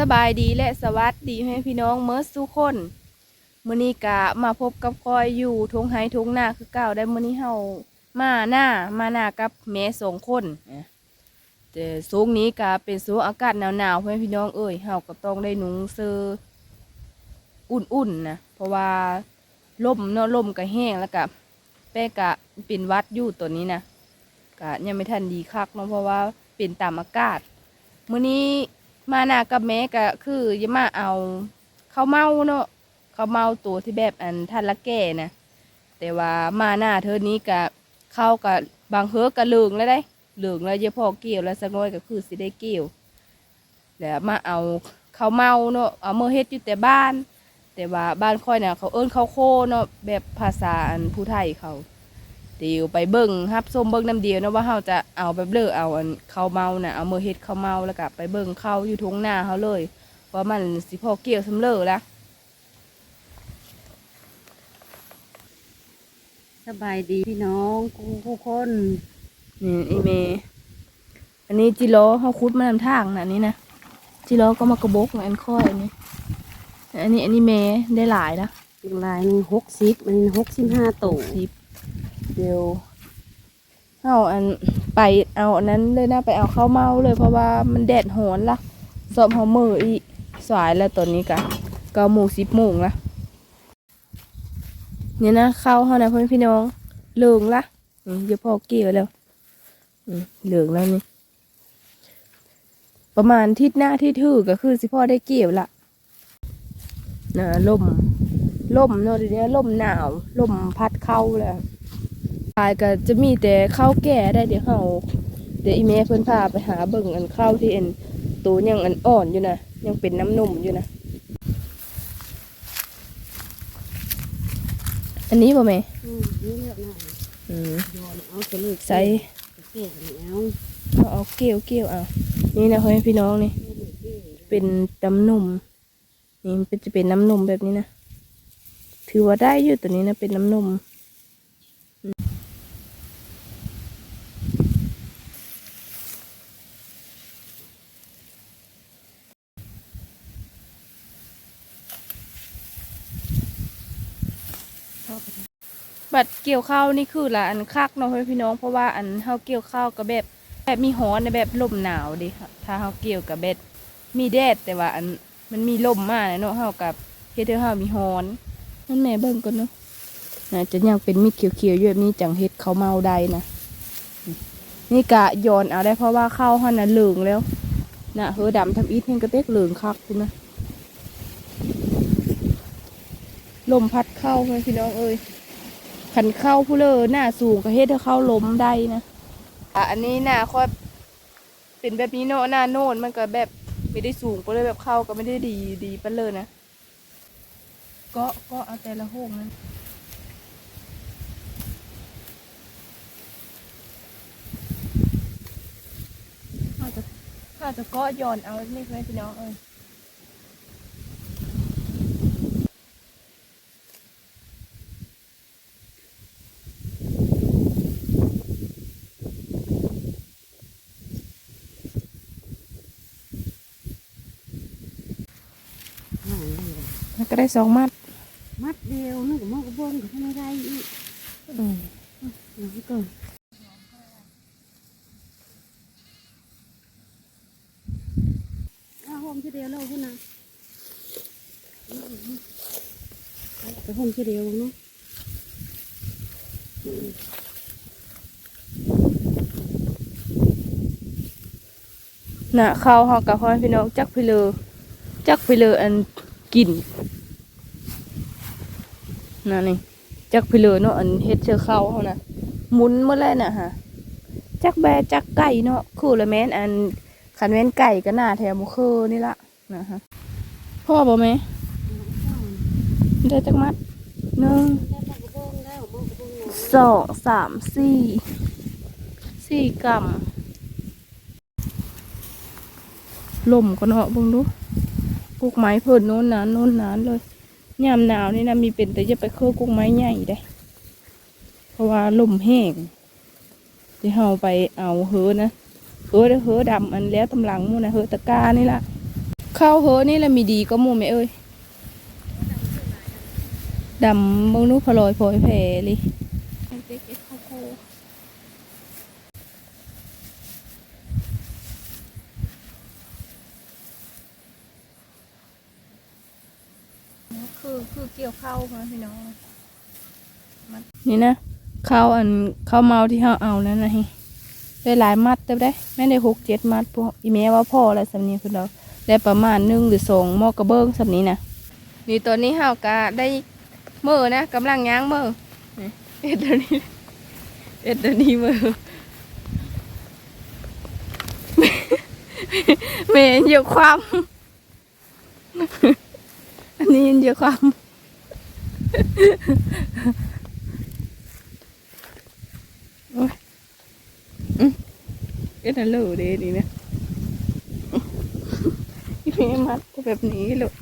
สบายดีและสวัสดีให้พี่น้องเมื่อสุกคนมื้อนี้กะมาพบกับคอยอยู่ทงไห้ทงหน้าคือเก่าได้มื้อนี้เฮามาหน้ากับแม่สองคนแต่สูงนี้กะเป็นสูงอากาศหนาวๆให้พี่น้องเอ้ยเฮาก็ต้องได้นุ่งเสื้ออุ่นๆนะเพราะว่าลมก็แห้งแล้วก็แป้กะเป็นวัดอยู่ตัวนี้นะกะยังไม่ทันดีคักเนาะเพราะว่าเป็นตามอากาศมื้อนี้มาหน้ากับแม่ก็คือจะมาเอาข้าวเมาเนาะข้าวเมาตัวที่แบบอันท่านละแก่นะแต่ว่ามาหน้าเธอนี้ก็เข้ากับบางเฮือกก็เหลืองแล้วได้เหลืองแล้วเยอะพอเกี่ยวแล้วสักน้อยก็คือสิได้เกี่ยวแล้วมาเอาข้าวเมาเนาะเอาเมื่อเฮ็ดอยู่แต่บ้าน แต่ว่าบ้านค่อยเนี่ยเขาเอิ้นข้าวโคเนาะแบบภาษาอันผู้ไทยเขาเดี๋ยวไปเบิ่งฮับส้มเบิ่งน้ำเดียวนะว่าเขาจะเอาแบบเลือเอาอันข้าวเมาน่ะเอามือเฮ็ดข้าวเมาแล้วก็ไปเบิ่งข้าวอยู่ทงหน้าเขาเลยว่ามันสิพอเกี่ยวสำเร็จละสบายดีพี่น้องทุกคนนี่อีเมอันนี้จิโร่เขาคุดมานำทางนะนี่นะจิโร่ก็มากระบกอันค่อยอันนี้เมได้หลายนะอีกลายหนึ่ง60มัน65ตัวเดี๋ยวเอาอันไปเอาอันนั้นเลยนะไปเอาข้าวเมาเลยเพราะว่ามันแดดโหนละสอบหัวมืออีสายแล้วตอนนี้กัน9:10ละเนี่ยนะข้าวเขานะเพื่อนพี่น้องเหลืองละเดี๋ยวพอเกี่ยวแล้วเหลืองแล้วนี่ประมาณทิศหน้าที่ถือก็คือสิพ่อได้เกี่ยวละนะลมเนาะเดี๋ยวนี้ลมหนาวลมพัดเข้าแล้วปลายก็จะมีแต่ข้าวแก่ได้เดี๋ยวอีเมย์เพิ่นพาไปหาเบิ่งอันข้าวที่ตัวยังอันอ่อนอยู่นะยังเป็นน้ำนมอยู่นะอันนี้ป่ะแม่นี่เลือกหน่อยย้อนเอาไปเลยใส่เกี่ยวเอาเกี่ยวเอานี่นะให้พี่น้องนี่เป็นน้ำนมนี่จะเป็นน้ำนมแบบนี้นะถือว่าได้อยู่ตัวนี้นะเป็นน้ำนมบัดเกี่ยวข้าวนี่คือละอันคักเนาะพี่น้องเพราะว่าอันเฮาเกี่ยวข้าวกับแบบมีฮ้อนในแบบลมหนาวดิถ้าเฮาเกี่ยวกับแบบมีแดดแต่ว่าอันมันมีลมมากเนาะเฮากับเฮ็ดให้เฮามีฮ้อนนั่นแม่เบิ่งก่อนเนาะน่าจะยังเป็นมีเขียวๆอยู่แบบนี้จังเฮ็ดข้าวเมาได้นะนี่กะย้อนเอาได้เพราะว่าข้าวเฮาน่ะเหลืองแล้วน่ะเฮอดำทำอีทเห็นกระเตกเหลืองคักคุณนะลมพัดเข้าพี่น้องเอ้ยขันเข้าผู้เลอหน้าสูงก็เฮ็ดให้เข้าล้มได้นะอันนี้หน้าค่อยเป็นแบบนี้เนาะหน้าโน่นมันก็แบบไม่ได้สูงไปเลยแบบเข้าก็ไม่ได้ดีไปเลยนะก็เอาแต่ละห้องนั้นข้าจะก็ย้อนเอานี่ไหมพี่น้องเอ้ยก็ได้2 มัดเดียวนึกมันก็บ่นก็ไม่ได้อีกนี่ก่อนห่มทีเดียวแล้วพุ่นนะไปห่มทีเดียวเนาะน่ะข้าวหอกกับพ่อพี่น้องจักไปเลยอันกินน่ะนี่จักไปเลยเนาะอันเฮ็ดเชือข้าวเขานะหมุนเมื่อไรน่ะฮะจักแบจักไก่เนาะคือละแม่นอันขันแม่นไก่ก็หน้าแถวมุคือนี่ละนะฮะพ่อบอกไหมได้จักมัด1 2 3 4 กรัมลมก็เนาะบึงดูกุกไม้เพิ่นโน้นนานเลยยามหนาวนี่นะมีเป็นแต่จะไปเคอกุกไม้ใหญ่ได้เพราะว่าลมแห้งที่เฮาไปเอาเฮอนะเฮอดำอันแล้วตำหลังมูนะเฮอตะกานี่ละ ข้าวเฮอนี่แหละมีดีก็หมู่แม่เอ้ยดำเบิ่งนูพลอยพลอยแผลเลยเก็บข้าวโพดคือเกี่ยวข้าวมาพี่น้องนี่นะข้าวข้าวเมาที่เขาเอานั่นนะฮิได้หลายมัดได้แม่ได้6-7 มัดพวกอีเมลว่าพ่ออะไรสำนี้คือเราได้ประมาณ1 หรือ 2หม้อกระเบื้องสำนี้นะนี่ตัวนี้เฮากะได้มือนะกำลังย่างมือเอ็ดตัวนี้มือเมนเยอะความอันนี้เยอะความเอ็ดนั่นเลยเด้นี่นะพี่เมย์มัดแบบนี้เลย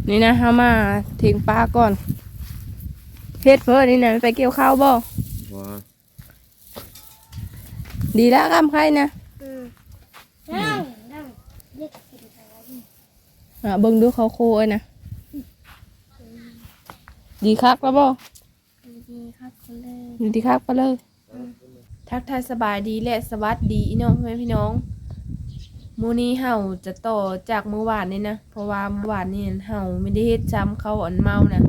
นี่นะเฮามาทิ้งปลาก่อนเฮ็ดเพื่อนี่นะไปเกี่ยวข้าวบ่ดีแล้วกำใครนะเบิ่งดูเขาโคยนะดีคักแล้วบ่ดีคักไปเลยทักทายสบายดีและสวัสดีอีน้องพี่น้องมื้อนี้เฮาจะต่อจากเมื่อวานนี่นะเพราะว่าเมื่อวานนี่เฮาไม่ได้เฮ็ดซ้ำเขาเมานะ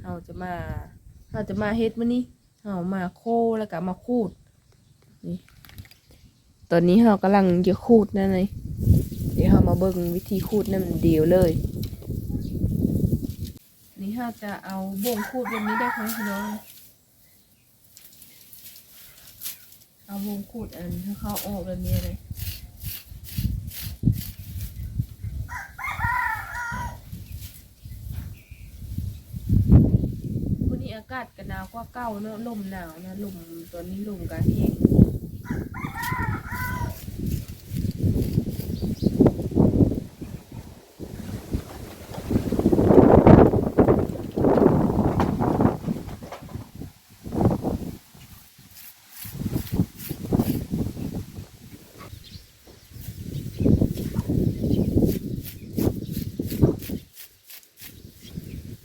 เฮาจะมาเฮ็ดมื้อนี้เฮามาโคแล้วก็มาคูดนี่ตอนนี้เฮากำลังจะคูดนั่นเลยเดี๋ยวเฮามาเบิ่งวิธีคูดนั่นเดียวเลยนี่เฮาจะเอาบ่งคูดแบบนี้ได้ค่ะพี่น้องเอาบ่งคูดให้เขาออกแบบนี้เลยวันนี้อากาศก็หนาวกว่าเก่าเนอะลมหนาวนะลมตอนนี้ลมก็แห้ง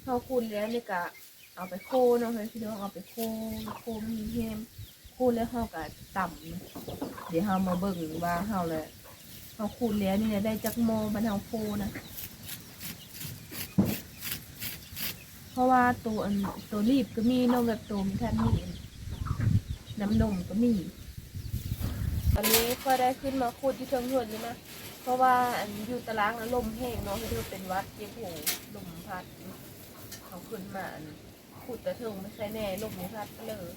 เขาคูดแล้วนี่ก็เอาไปโค่เนาะพี่น้องเอาไปโค่มีเค็มโค่แล้วเขาก็ต่ำเดี๋ยวเขามาเบิ่งว่าเขาเลยเขาคูดแล้วนี่ได้จักโมบันเทาโคนะเพราะว่าตัวรีบก็มีเนาะแบบตัวมีท่านมีน้ำนมก็มีอันนี้ก็ได้ขึ้นมาคูดที่เทิงเหือนนี่นะเพราะว่าอยู่ตารางลมแห้งเนาะที่เป็นวัดเจ็บหูลมพัดเขาขึ้นมาขุดแต่ถึงไม่ใช่แน่ลมพัดก็เลย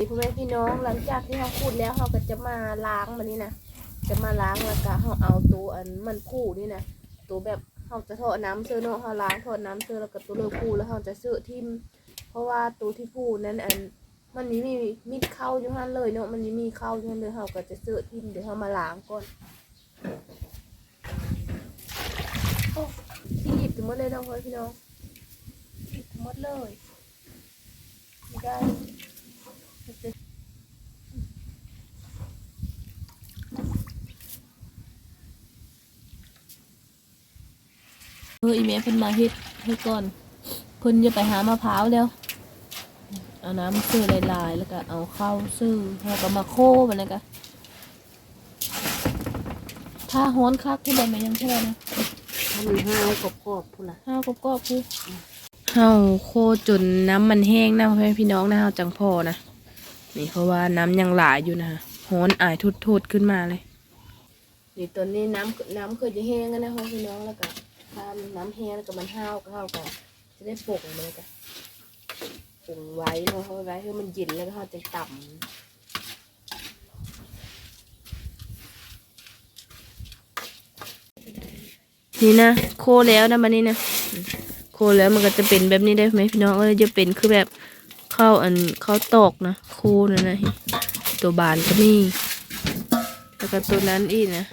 พ่อแม่พี่น้องหลังจากที่เขาขุดแล้วเขาก็จะมาล้างมันนี่นะจะมาล้างแล้วก็เขาเอาตัวมันผู้นี่นะตัวแบบเขาจะทอดน้ำเสื้อเนาะเขาล้างทอดน้ำเสื้อแล้วก็ตัวเลือกผู้แล้วเขาจะเสื้อทิมเพราะว่าตัวที่ผู้นั้นมันนี้มีเข้าอยู่หันเลยเนาะมันนี้มีเข้าอยู่หันเลยเขาก็จะเสื้อทิมเดี๋ยวเขามาล้างก่อนโอ้ที่หยิบถึงหมดเลยน้องพี่น้องหยิบถึงหมดเลยไม่ได้อีเมลเพิ่นมาเฮ็ดให้ก่อนเพิ่นจะไปหามะพร้าวแล้วเอาน้ำซื้อลายๆแล้วก็เอาเข้าซื้อแล้วก็มาโค้มันเลยก็ถ้าฮ้อนคักที่ใดมันยังเท่าไหร่นะถ้ามันห้าวกรอบๆพุ่นล่ะห้าวกรอบๆพูห้าวโคจนน้ำมันแห้งนะพี่น้องนะห้าวจังพอนะนี่เพราะว่าน้ำยังหลายอยู่นะฮ้อนอายทุดๆขึ้นมาเลยนี่ตอนนี้น้ำเคยจะแห้งกันนะพี่น้องแล้วก็ถ้าน้ำแห้งแล้วก็มันห้าวก็จะได้ปกเลยกันปงไว้เนาะไว้ให้มันเย็นแล้วก็เขาจะต่ำนี่นะโคแล้วนะมันนี่นะโคแล้วมันก็จะเป็นแบบนี้ได้ไหมพี่น้องจะเป็นคือแบบข้าวตอกนะโคนั่นนะ ตัวบานก็มีแล้วก็ตัวนั้นอีกนะ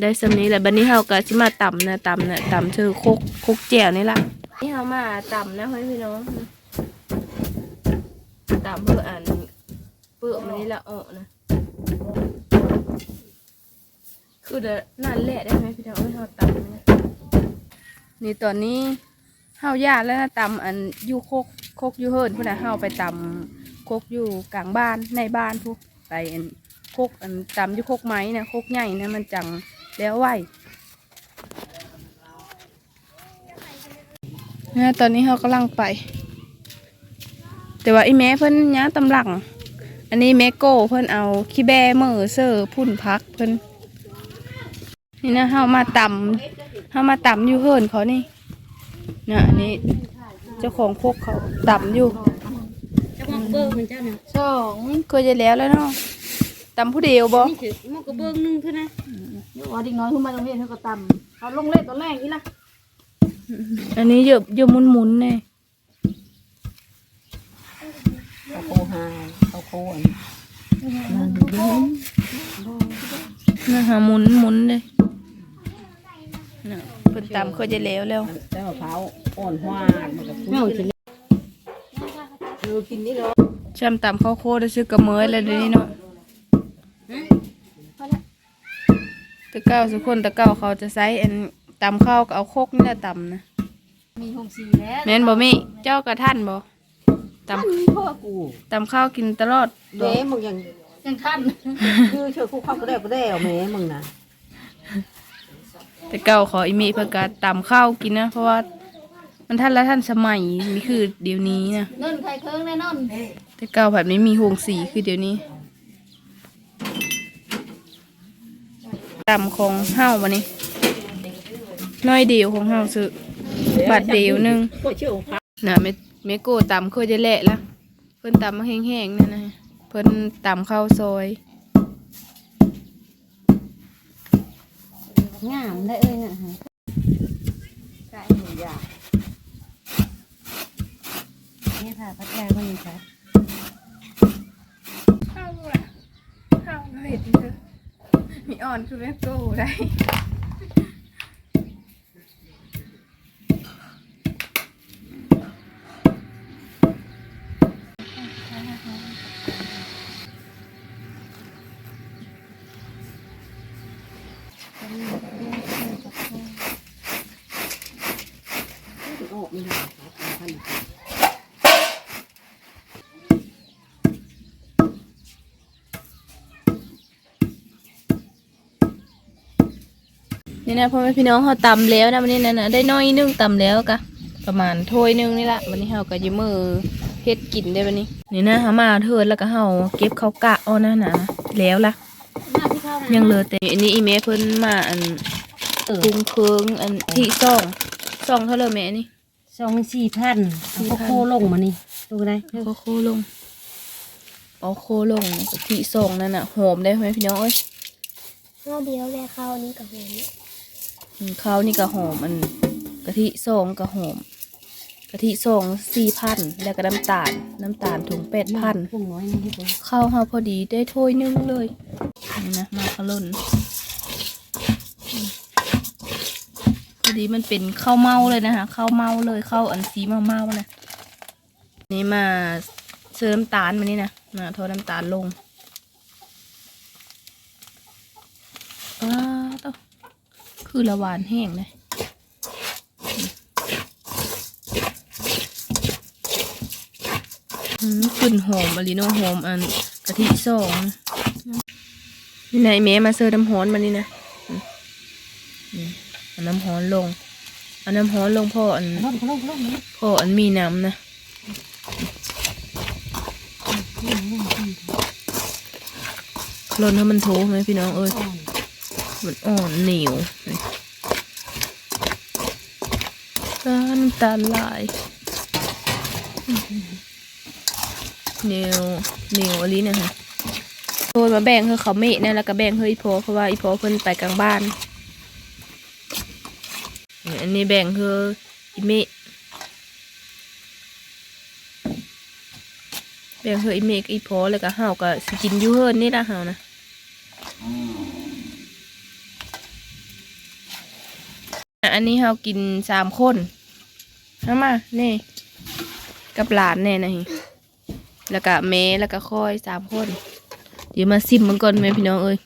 ได้สำนี้แหละบัดนี้เฮาก็สิมาตำนะตำนะตำเธอโคกแจ่วนี่ล่ะนี่เฮามาตำนะเฮ้ยพี่น้องตำเพื่ออันเปลือกมันนี่ละออกนะคือเดี๋ยวนั่นแหละได้ไหมพี่น้องเฮาตำนะนี่ตอนนี้เฮาย่าแล้วนะตำอันอยู่โคกอยู่เฮิร์นพุ่นน่ะเฮาไปตำโคกอยู่กลางบ้านในบ้านพุกไปอันโคกอันตำอยู่โคกไม้นะโคกใหญ่นะมันจังแล้วไหวนะตอนนี้เฮากำลังไปแต่ว่าไอ้แม่เพิ่นย้าตำหลังอันนี้แม่โก้เพิ่นเอาขี้แบมือเซอร์พุ่นพักเพิ่นนี่นะเฮามาตำอยู่เฮิร์นเขานี่นะอันนี้เจ้าของโคกเขาตำอยู่ จะมองเบิ้งมันเจ้าเนี่ย สองเคยจะแล้วเนาะตำผู้เดียวบ่ นี่ถือมองกระเบิ้งนึงเท่านั้น เดี๋ยวเด็กน้อยขึ้นมาตรงนี้เขาก็ตำเขาลงเล่นตอนแรกนี่ละ อันนี้เยอะมุนๆเนี่ย เขาโคหาเขาโคอัน นะฮะหมุนเลยน่ะเพิ่นตำเคยจะแล้ว แต่มะพร้าวอ่อนหวาน ไม่เอาสิ กินนี่เหรอ จำตำข้าวโคได้ซื้อกระเมยแล้วเดี๋ยวนี้เนาะแต่เก้าสุกคนแต่เก้าเขาจะใช้อันตำข้าวก็เอาโคกนี่แหละตำนะ มีหงสีแล้ว แม่นบ่มิเจ้ากระท่านบ่ต พ่อกู ำข้าวกินตลอด แม่มึงยังทันคือเชื่อคู่เข้าก็ได้เอาแม่มึงนะ แต่เก้าขออีมิเพื่อการตำข้าวกินนะเพราะว่ามันท่านละท่านสมัยนี่คือเดี๋ยวนี้นะ นนใครเคิงแน่นอน แต่เก่าแบบนี้มีโฮงสีคือเดี๋ยวนี้ตำของเฮ้าวันนี้น้อยเดียวของเฮ้าซื้อบาทเดียวหนึง ก็เชื่อพระ น่ะเมโก้ตำเคยจะแหละละเพิ่นตำมาแห้งๆนั่นนะเพิ่นตำข้าวซอย งามได้เอ้ยน่ะฮะ ใช่หนึ่งอย่าง นี่ค่ะพัดยาก็มีค่ะ ข้าวเห็ดเถอะมีอ่อนคือเมโก้ได้ ออกไม่ได้ท่าน นี่นะพ่อแม่พี่น้องเขาตำแล้วนะวันนี้นะได้น้อยนึงตำแล้วกะประมาณถ้วยนึงนี่ละวันนี้เขาก็ยืมมือเฮ็ดกินได้วันนี้นี่นะเขามาเทิดแล้วก็เขาเก็บเขากะเอานะแล้วล่ะ มาที่เข้า ยังเหลือแต่อันนี้อีเมเพิ่นมาอันปรุงเครื่องอันที่ซ่องเท่าเลยแม่นี่ 24,000เขาโคลงมานี่ดูได้ โคลงเอาโคลงที่ซ่องนั่นน่ะหอมได้ไหมพี่น้องเอ้ย รอบเดียวแลข้าวนี้กับหัวเนี่ย ข้าวนี่ก็หอมอันกะทิซ่องก็หอมกะทิซ่อง4,000แล้วก็น้ำตาลถุง8,000 พุ่งน้อยนี่ที่ผม ข้าวเฮาพอดีได้ถ้วยนึงเลยนี่นะมาขลุ่นพอดีมันเป็นข้าวเมาเลยนะคะข้าวเมาเลยข้าวอันสีเมาๆนะนี่มาเสริมน้ำตาลมานี่นะมาทอดน้ำตาลลงต้องคือละหวานแห้งเลยขึ้นหอมอลิโนหอมอันกะทิสองนี่นายแม่มาเสิร์ฟน้ำฮ้อนมานี่นะเอาน้ำฮ้อนลงเอาน้ำฮ้อนลงพ่ออัน ลง พ่ออันมีน้ำนะลนให้มันโถไหมพี่น้องเอ้ยมันอ่อนเหนียวน้ำตาลลายเหนียวอันนี้นะคะโดนมาแบ่งให้เขาเมะนะแล้วก็แบ่งให้อีพอเพราะว่าอีพอเพิ่นไปกลางบ้านอันนี้แบ่งให้อีเมะแ แบ่งเฮออีเมกอีพอแล้วก็เฮาก็สิกินอยู่เฮิรนนี่ละเฮานะอันนี้เฮากิน3 คนเอามานี่กับหลานแน่นะฮิแล้วก็แม่แล้วก็ค่อย3 คนเดี๋ยวมาซิมมันก่อนแม่พี่น้องเอ้ย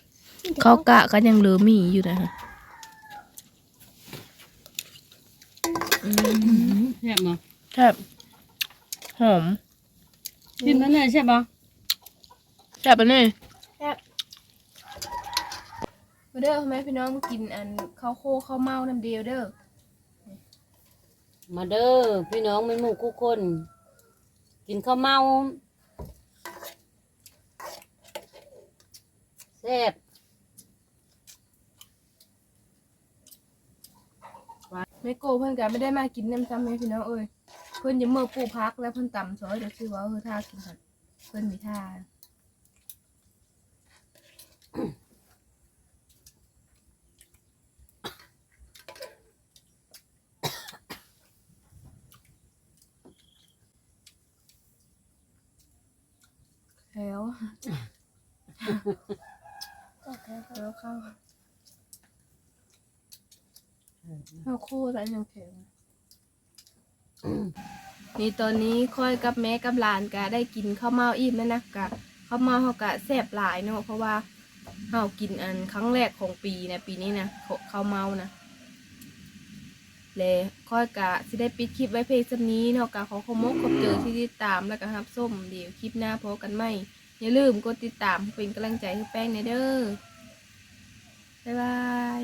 ข้าวกะก็ยังเหลือมีอยู่นะฮะ แซ่บบ่ ครับหอม กินนั่นเลยใช่บ่ แซ่บปะเนี่ย แซ่บ มาเด้อแม่พี่น้องกินอันข้าวโคข้าวเมาน้ำเดียวเด้อ มาเด้อพี่น้องเป็นหมู่คู่คน กินข้าวเมาแซ่บ แม่โกเพิ่นก็ไม่ได้มากินน้ำซ้ำแม่พี่น้องเอ้ยเพิ่นอยังเมื่อปูพักแล้วเพิ่นต่ำซอยเดี๋ยวชื่อว่าท่ากินค่ะเพิ่นมีท่าแล้ว ก็แค่ แล้วเข้าข้าวโคตรอันยังแข็งนี่ตอนนี้ค่อยกับแม่กับหลานก็ได้กินข้าวเมาอิ่มแล้วนะกะข้าวเมาเขาก็แซ่บหลายเนาะเพราะว่าเรากินอันครั้งแรกของปีนะปีนี้นะข้าวเมานะเลยค่อยกะสิได้ปิดคลิปไว้เพลงนี้เนาะกะขอขมกขอบเจอที่ติดตามแล้วก็รับส้มเดี๋ยวคลิปหน้าพบกันไหมอย่าลืมกดติดตามเป็นกำลังใจให้แป้งในเด้อบ๊ายบาย